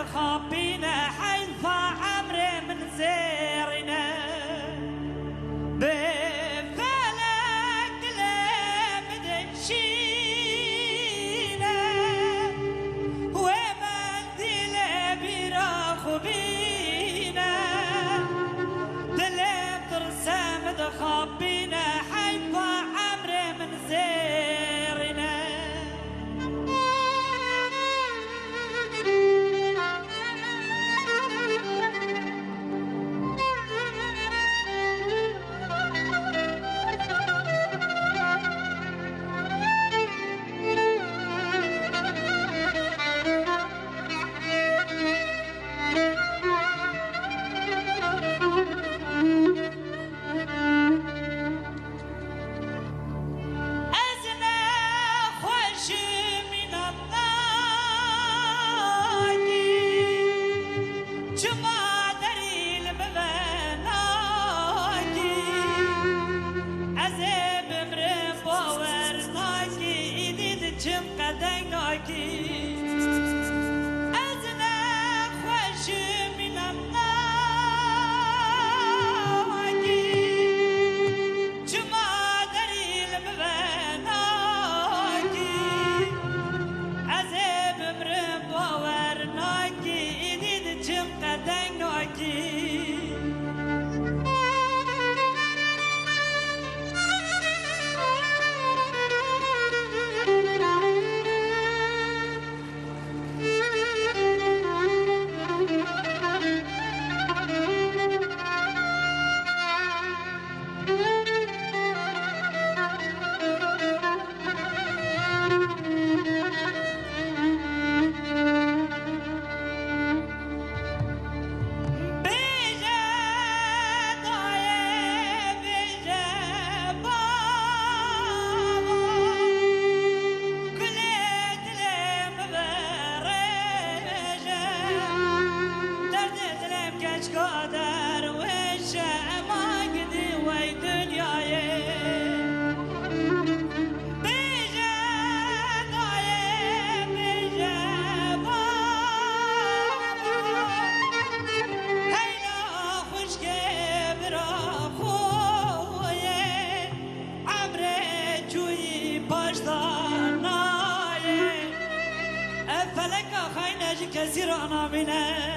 خابينا حيث عمر من زيرنا بفلك لمد مشينا ومنديل براخ بينا دلم ترسم خابينا حيث عمر من زيرنا Jim Kadang Naki Azna Khwashim min Naki Juma Daril Mvanaki Azeb Mrim Power Naki Idid Jim Kadang Naki قادر والشمع قدي وي دنياي بيجا ضايع بيجا هيلا خوش كبر خويا عمري جوي باشداناي فلك خاينج كثير انا منه